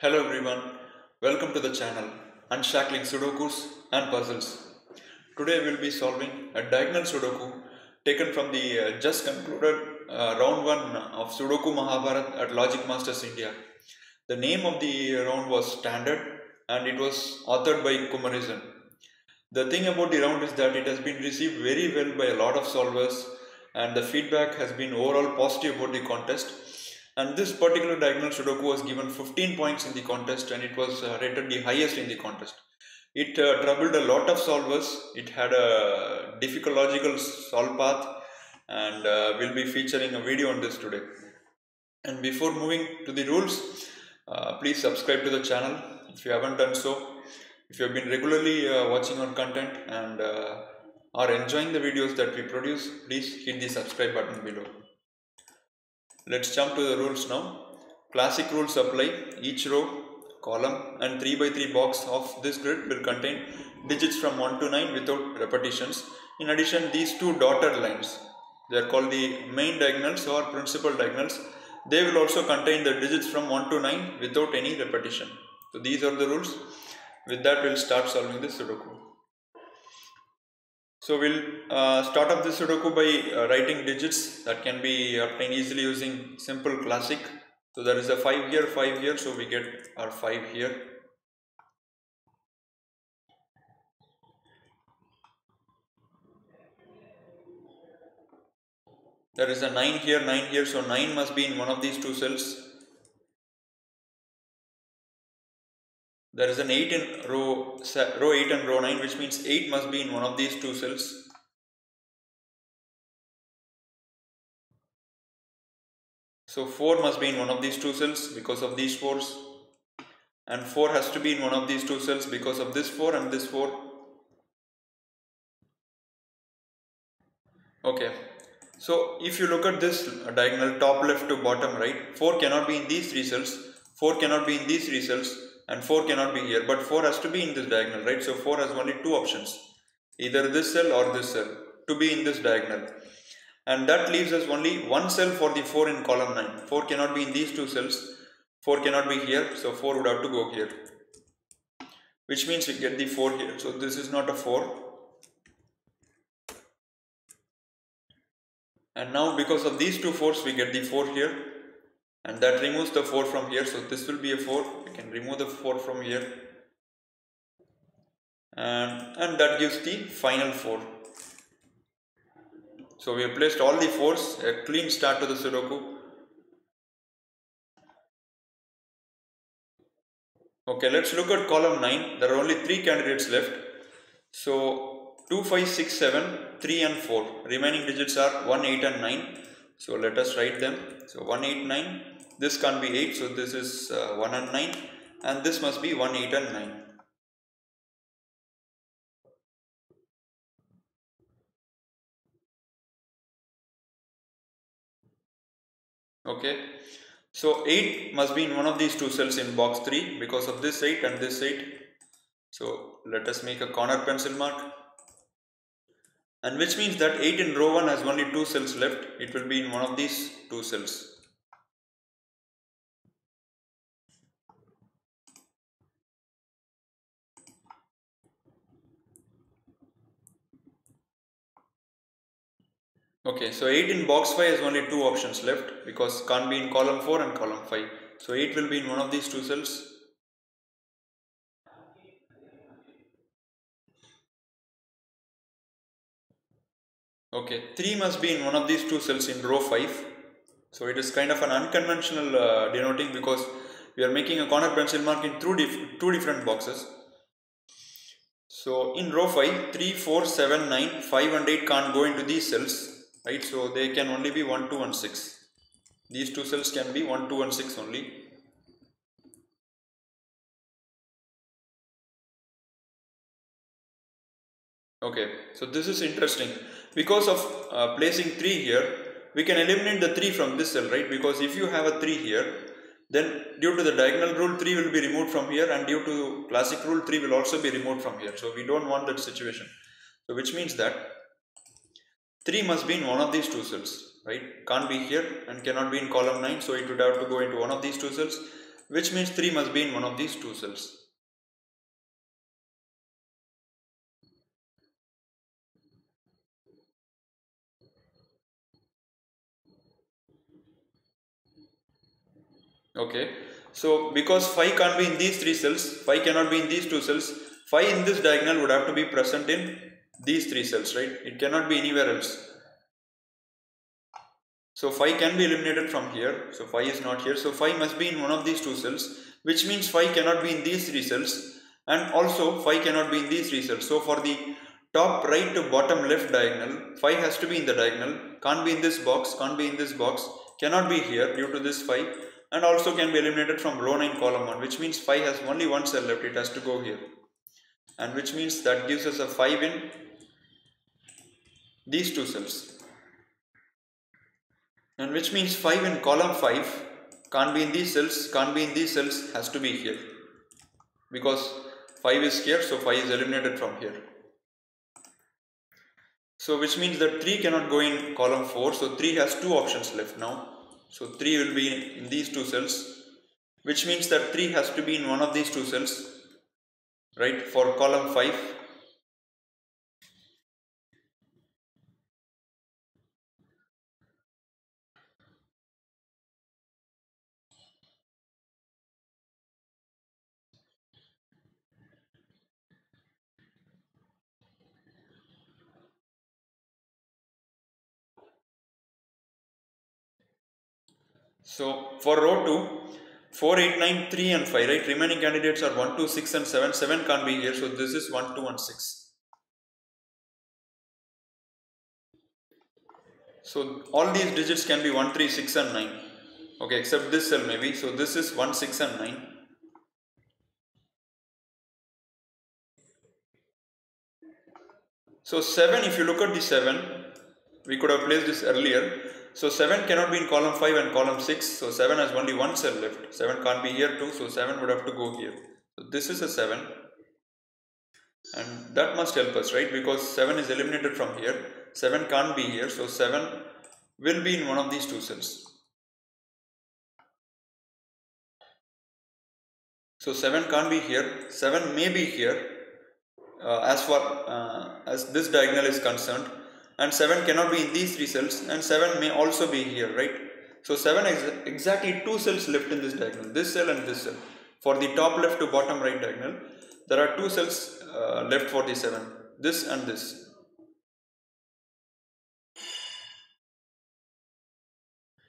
Hello everyone, welcome to the channel Unshackling Sudokus and Puzzles. Today we will be solving a diagonal Sudoku taken from the just concluded round 1 of Sudoku Mahabharat at Logic Masters India. The name of the round was Standard and it was authored by Kumaresan. The thing about the round is that it has been received very well by a lot of solvers and the feedback has been overall positive about the contest. And this particular diagonal Sudoku was given 15 points in the contest and it was rated the highest in the contest. It troubled a lot of solvers. It had a difficult logical solve path and we'll be featuring a video on this today. And before moving to the rules, please subscribe to the channel if you haven't done so. If you have been regularly watching our content and are enjoying the videos that we produce, please hit the subscribe button below. Let's jump to the rules now. Classic rules apply. Each row, column and 3 by 3 box of this grid will contain digits from 1 to 9 without repetitions. In addition, these two dotted lines, they are called the main diagonals or principal diagonals. They will also contain the digits from 1 to 9 without any repetition. So these are the rules. With that, we'll start solving this Sudoku. So we'll start off this Sudoku by writing digits that can be obtained easily using simple classic. So there is a 5 here, so we get our 5 here. There is a 9 here, so 9 must be in one of these two cells. There is an 8 in row 8 and row 9, which means 8 must be in one of these two cells. So 4 must be in one of these two cells because of these 4s. And 4 has to be in one of these two cells because of this 4 and this 4. Okay. So if you look at this diagonal top left to bottom right, 4 cannot be in these 3 cells, 4 cannot be in these 3 cells, and 4 cannot be here, but 4 has to be in this diagonal, right? So 4 has only two options, either this cell or this cell to be in this diagonal, and that leaves us only one cell for the 4 in column 9. 4 cannot be in these two cells, 4 cannot be here, so 4 would have to go here, which means we get the 4 here. So this is not a 4, and now because of these two 4s we get the 4 here. And that removes the 4 from here, so this will be a 4. We can remove the 4 from here, and that gives the final 4. So we have placed all the 4s, a clean start to the Sudoku. Okay, let's look at column 9. There are only 3 candidates left. So 2, 5, 6, 7, 3 and 4. Remaining digits are 1, 8 and 9. So let us write them. So 1, 8, 9. This can't be 8, so this is 1 and 9, and this must be 1, 8 and 9. Okay, so 8 must be in one of these two cells in box 3 because of this 8 and this 8. So let us make a corner pencil mark, and which means that 8 in row 1 has only 2 cells left. It will be in one of these two cells. Okay, so 8 in box 5 has only 2 options left because can't be in column 4 and column 5. So 8 will be in one of these two cells. Okay, 3 must be in one of these two cells in row 5. So it is kind of an unconventional denoting because we are making a corner pencil mark in two different boxes. So in row 5, 3, 4, 7, 9, 5 and 8 can't go into these cells, right? So they can only be 1, 2 and 6. These two cells can be 1, 2 and 6 only. Okay, so this is interesting. Because of placing 3 here, we can eliminate the 3 from this cell, right? Because if you have a 3 here, then due to the diagonal rule 3 will be removed from here, and due to classic rule 3 will also be removed from here. So we don't want that situation. So which means that 3 must be in one of these two cells, right? Can't be here and cannot be in column 9, so it would have to go into one of these two cells. which means 3 must be in one of these two cells. Okay, so because 5 can't be in these 3 cells, 5 cannot be in these 2 cells, 5 in this diagonal would have to be present in these 3 cells, right? It cannot be anywhere else. So 5 can be eliminated from here, so 5 is not here, so 5 must be in one of these 2 cells, which means 5 cannot be in these 3 cells, and also 5 cannot be in these 3 cells. So for the top right to bottom left diagonal, 5 has to be in the diagonal, can't be in this box, can't be in this box, cannot be here due to this 5, and also can be eliminated from row 9 column 1, which means 5 has only one cell left, it has to go here, and which means that gives us a 5 in these 2 cells, and which means 5 in column 5 can't be in these cells, can't be in these cells, has to be here, because 5 is here, so 5 is eliminated from here. So which means that 3 cannot go in column 4, so 3 has 2 options left now. So 3 will be in these 2 cells, which means that 3 has to be in one of these 2 cells, right, for column 5. So for row 2, 4, 8, 9, 3 and 5, right, remaining candidates are 1, 2, 6 and 7, 7 can't be here, so this is 1, 2 and 6. So all these digits can be 1, 3, 6 and 9, okay, except this cell maybe, so this is 1, 6 and 9. So 7, if you look at the 7, we could have placed this earlier. So 7 cannot be in column 5 and column 6. So 7 has only one cell left. 7 can't be here too. So 7 would have to go here. So this is a 7. And that must help us, right? Because 7 is eliminated from here. 7 can't be here. So 7 will be in one of these 2 cells. So 7 can't be here. 7 may be here as far as this diagonal is concerned. And 7 cannot be in these 3 cells, and 7 may also be here, right? So 7 is exactly 2 cells left in this diagonal, this cell and this cell. For the top left to bottom right diagonal, there are 2 cells left for the 7, this and this.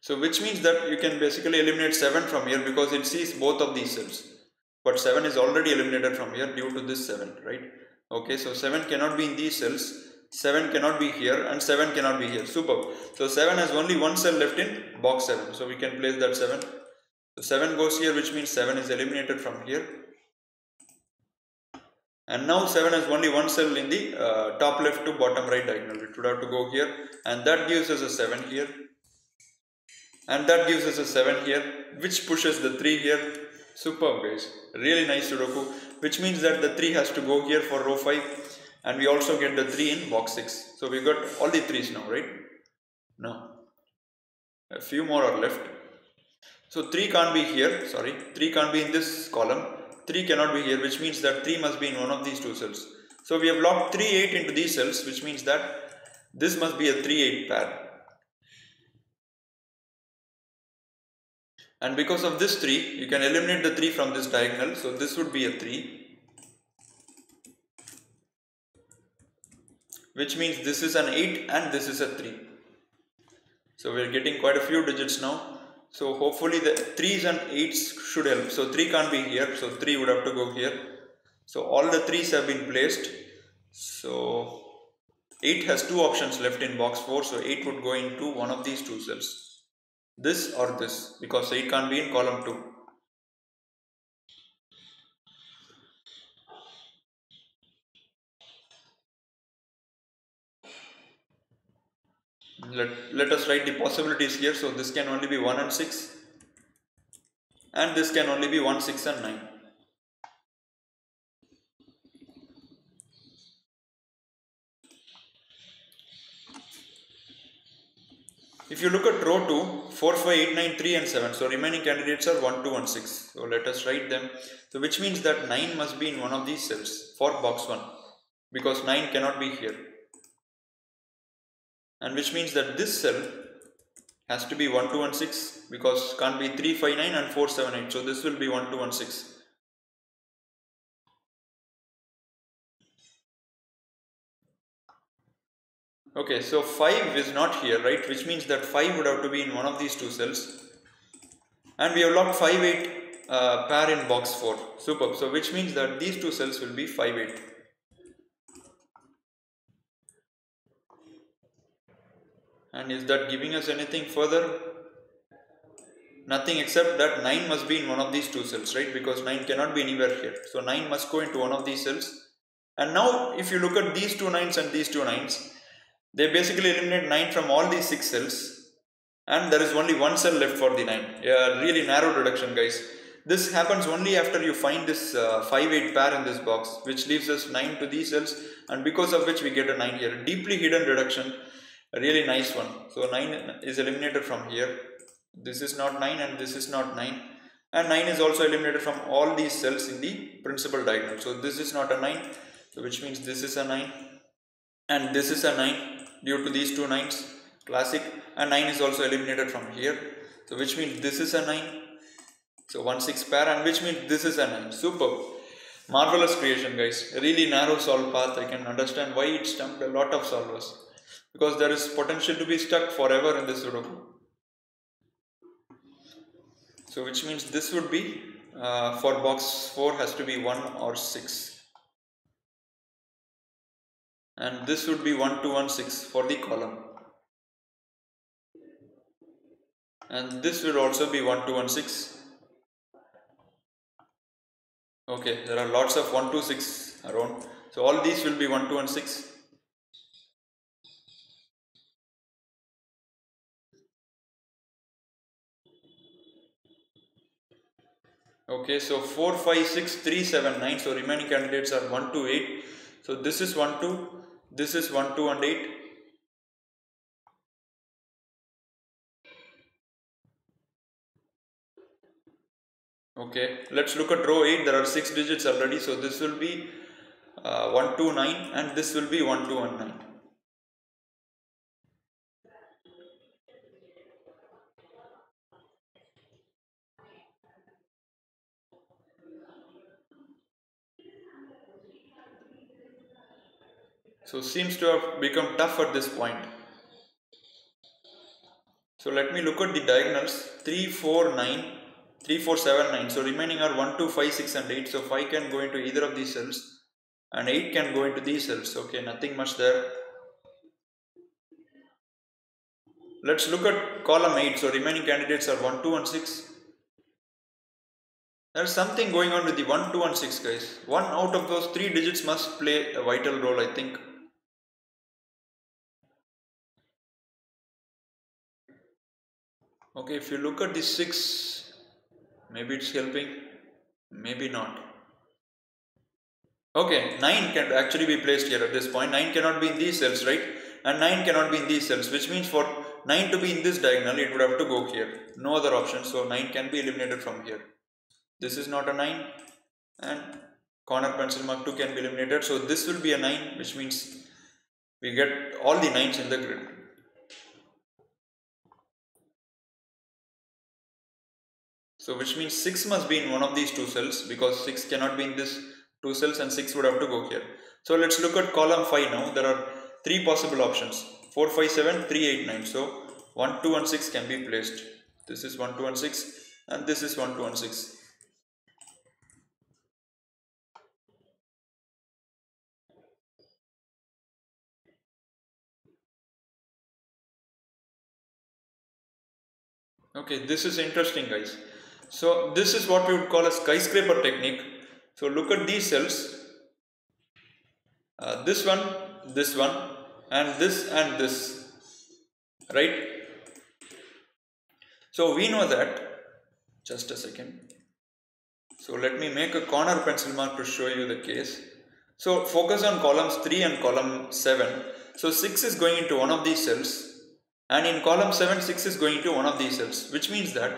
So which means that you can basically eliminate 7 from here because it sees both of these cells. But 7 is already eliminated from here due to this 7, right? Okay, so 7 cannot be in these cells, 7 cannot be here, and 7 cannot be here. Superb. So 7 has only one cell left in box 7. So we can place that 7. So 7 goes here, which means 7 is eliminated from here. And now 7 has only one cell in the top left to bottom right diagonal. It would have to go here, and that gives us a 7 here. And that gives us a 7 here, which pushes the 3 here. Superb, guys. Really nice Sudoku. Which means that the 3 has to go here for row 5. And we also get the 3 in box 6. So we got all the 3s now, right? No. A few more are left. So 3 can't be here. Sorry. 3 can't be in this column. 3 cannot be here, which means that 3 must be in one of these 2 cells. So we have locked 3, 8 into these cells, which means that this must be a 3, 8 pair. And because of this 3, you can eliminate the 3 from this diagonal. So this would be a 3. Which means this is an 8 and this is a 3. So we are getting quite a few digits now. So hopefully the 3s and 8s should help. So 3 can't be here. So 3 would have to go here. So all the 3s have been placed. So 8 has 2 options left in box 4. So 8 would go into one of these 2 cells. This or this, because 8 can't be in column 2. Let us write the possibilities here. So this can only be 1 and 6. And this can only be 1, 6 and 9. if you look at row 2, 4, 5, 8, 9, 3 and 7. So remaining candidates are 1, 2 and 6. So let us write them. So which means that 9 must be in one of these cells for box 1, because 9 cannot be here. And which means that this cell has to be 1, 2 and 6, because can't be 3, 5, 9 and 4, 7, 8. So this will be 1, 2 and 6. Okay, so 5 is not here, right? Which means that 5 would have to be in one of these two cells. And we have locked 5, 8 pair in box 4. Superb. So which means that these two cells will be 5, 8. And is that giving us anything further? Nothing, except that 9 must be in one of these two cells, right? Because 9 cannot be anywhere here. So 9 must go into one of these cells. And now if you look at these two 9s and these two 9s, they basically eliminate 9 from all these 6 cells, and there is only one cell left for the 9. A really narrow deduction, guys. This happens only after you find this 5, 8 pair in this box, which leaves us 9 to these cells, and because of which we get a 9 here. Deeply hidden deduction, a really nice one. So 9 is eliminated from here. This is not 9 and this is not 9. And 9 is also eliminated from all these cells in the principal diagonal. So this is not a 9, so which means this is a 9. And this is a 9. Due to these two 9s, classic, and 9 is also eliminated from here. So which means this is a 9. So 1, 6 pair, and which means this is a 9. Superb. Marvelous creation, guys. A really narrow solve path. I can understand why it stumped a lot of solvers. Because there is potential to be stuck forever in this Sudoku. So which means this would be, for box 4 has to be 1 or 6. And this would be 1, 2 and 6 for the column. And this will also be 1, 2 and 6. Okay, there are lots of 1, 2, 6 around. So all these will be 1, 2 and 6. Okay, so 4, 5, 6, 3, 7, 9. So remaining candidates are 1, 2, 8. So this is 1, 2. This is 1, 2 and 8. Okay, let's look at row 8. There are 6 digits already. So this will be 1, 2, 9 and this will be 1, 2 and 9. So seems to have become tough at this point. So let me look at the diagonals. 3, 4, 9, 3, 4, 7, 9. So remaining are 1, 2, 5, 6 and 8. So 5 can go into either of these cells and 8 can go into these cells. Okay, nothing much there. Let's look at column 8. So remaining candidates are 1, 2 and 6. There is something going on with the 1, 2 and 6, guys. One out of those 3 digits must play a vital role, I think. Okay, if you look at the 6, maybe it's helping, maybe not. Okay, 9 can actually be placed here at this point. 9 cannot be in these cells, right? And 9 cannot be in these cells, which means for 9 to be in this diagonal, it would have to go here. No other option, so 9 can be eliminated from here. This is not a 9, and corner pencil mark 2 can be eliminated. So this will be a 9, which means we get all the 9s in the grid. So which means 6 must be in one of these two cells, because 6 cannot be in this two cells and 6 would have to go here. So let's look at column 5 now. There are 3 possible options: 4, 5, 7, 3, 8, 9. So 1, 2 and 6 can be placed. This is 1, 2 and 6 and this is 1, 2 and 6. Okay, this is interesting, guys. So this is what we would call a skyscraper technique. So look at these cells, this one, and this, right? So we know that, just a second. So let me make a corner pencil mark to show you the case. So focus on columns 3 and column 7. So 6 is going into one of these cells and in column 7 6 is going to one of these cells, which means that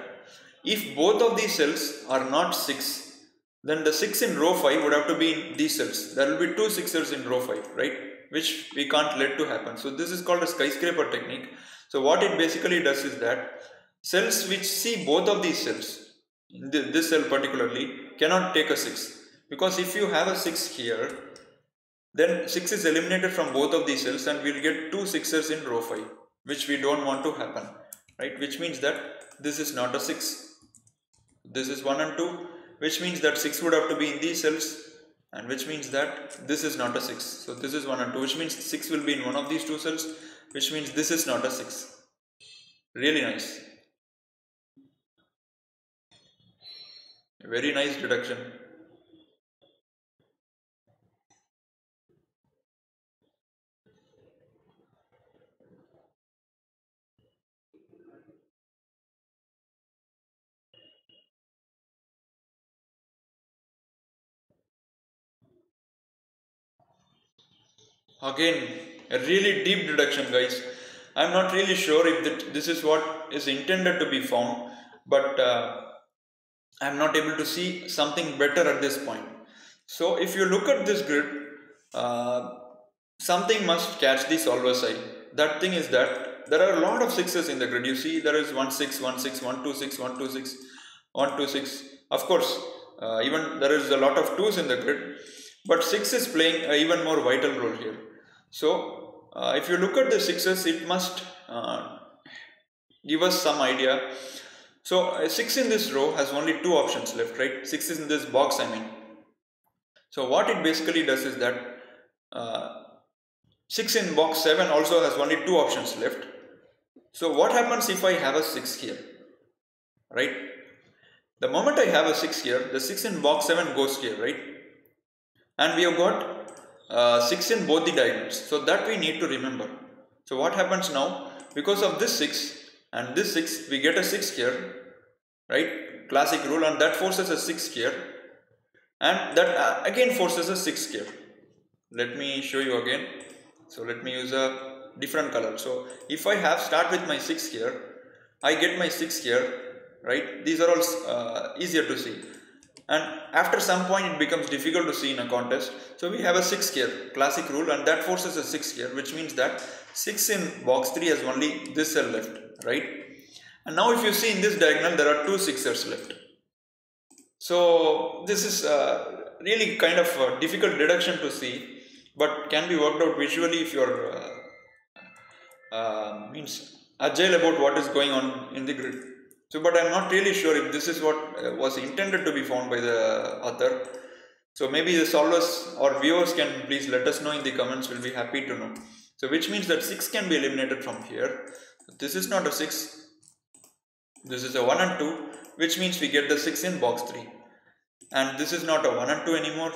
if both of these cells are not 6, then the 6 in row 5 would have to be in these cells. There will be 2 6s in row 5, right, which we can't let to happen. So this is called a skyscraper technique. So what it basically does is that cells which see both of these cells, this cell particularly, cannot take a 6, because if you have a 6 here, then 6 is eliminated from both of these cells and we'll get 2 6s in row 5, which we don't want to happen, right, which means that this is not a 6. This is 1 and 2, which means that 6 would have to be in these cells, and which means that this is not a 6. So this is 1 and 2, which means 6 will be in one of these 2 cells, which means this is not a 6. Really nice. Very nice deduction. Again, a really deep deduction, guys. I'm not really sure if this is what is intended to be found, but I'm not able to see something better at this point. So if you look at this grid, something must catch the solver's eye. That thing is that there are a lot of 6s in the grid. You see, there is 1 6 1 6 1 2 6 1 2 6 1 2 6. Of course, even there is a lot of 2s in the grid, but 6 is playing an even more vital role here. So if you look at the 6s, it must give us some idea. So 6 in this row has only 2 options left, right? 6 is in this box, I mean. So what it basically does is that 6 in box 7 also has only 2 options left. So what happens if I have a 6 here, right? The moment I have a 6 here, the 6 in box 7 goes here, right? And we have got 6 in both the diagonals. So that we need to remember. So what happens now? Because of this 6 and this 6, we get a 6 here, right? Classic rule, and that forces a 6 here, and that again forces a 6 here. Let me show you again. So let me use a different color. So if I have start with my 6 here, I get my 6 here, right? These are all easier to see, and after some point it becomes difficult to see in a contest. So we have a 6 here, classic rule, and that forces a 6 here, which means that 6 in box 3 has only this cell left, right? And now if you see in this diagonal, there are 2 6s left. So this is really kind of a difficult deduction to see, but can be worked out visually if you're means agile about what is going on in the grid. So, but I'm not really sure if this is what was intended to be found by the author. So maybe the solvers or viewers can please let us know in the comments. We'll be happy to know. So which means that 6 can be eliminated from here. This is not a 6. This is a 1 and 2, which means we get the 6 in box 3. And this is not a 1 and 2 anymore.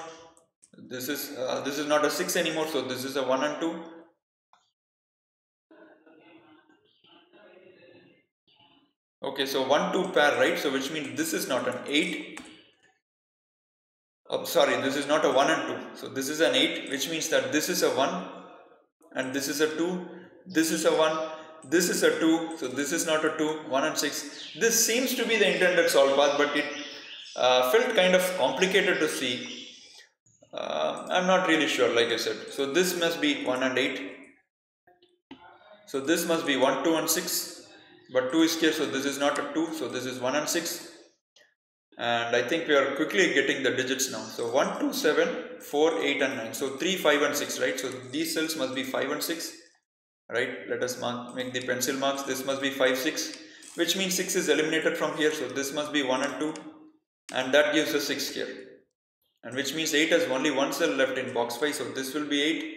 This is not a 6 anymore. So this is a 1 and 2. Okay, so 1 2 pair, right? So which means this is not an 8. Oh, sorry, this is not a 1 and 2. So this is an 8, which means that this is a 1 and this is a 2. This is a 1. This is a 2. So this is not a 2. 1 and 6. This seems to be the intended solve path, but it felt kind of complicated to see. I'm not really sure, like I said. So this must be 1 and 8. So this must be 1 2 and 6. But 2 is here, so this is not a 2. So this is 1 and 6. And I think we are quickly getting the digits now. So 1 2 7 4 8 and 9. So 3 5 and 6, right? So these cells must be 5 and 6, right? Let us make the pencil marks. This must be 5 6, which means 6 is eliminated from here. So this must be 1 and 2, and that gives us 6 here, and which means 8 has only one cell left in box 5. So this will be 8,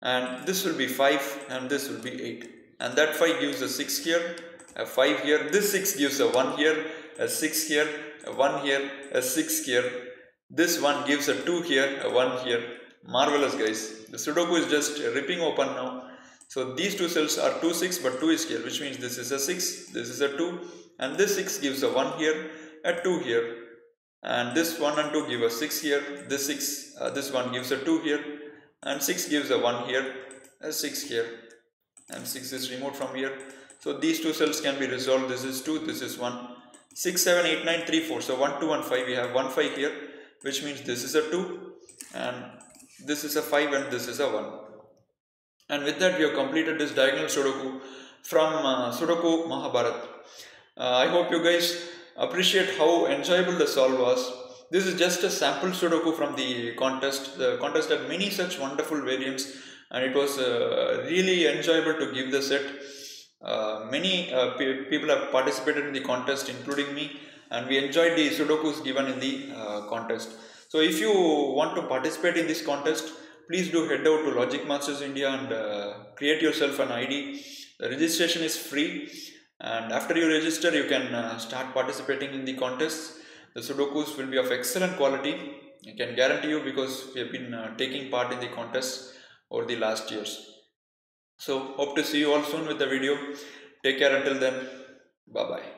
and this will be 5, and this will be 8, and that 5 gives a 6 here, a 5 here. This 6 gives a 1 here, a 6 here, a 1 here, a 6 here. This 1 gives a 2 here, a 1 here. Marvelous, guys. The Sudoku is just ripping open now. So these two cells are 2 6, but 2 is here, which means this is a 6, this is a 2, and this 6 gives a 1 here, a 2 here, and this 1 and 2 give a 6 here. This 1 gives a 2 here, and 6 gives a 1 here, a 6 here. and 6 is removed from here. So these two cells can be resolved. This is 2, this is 1. 6, 7, 8, 9, 3, 4. So 1, 2, 1, 5. We have 1, 5 here, which means this is a 2 and this is a 5 and this is a 1. And with that we have completed this diagonal Sudoku from Sudoku Mahabharat. I hope you guys appreciate how enjoyable the solve was. This is just a sample Sudoku from the contest. The contest had many such wonderful variants and it was really enjoyable to give the set. Many people have participated in the contest, including me, and we enjoyed the Sudokus given in the contest. So if you want to participate in this contest, please do head out to Logic Masters India and create yourself an ID. The registration is free, and after you register you can start participating in the contests. The Sudokus will be of excellent quality, I can guarantee you, because we have been taking part in the contests over the last years. So hope to see you all soon with the video. Take care until then. Bye bye.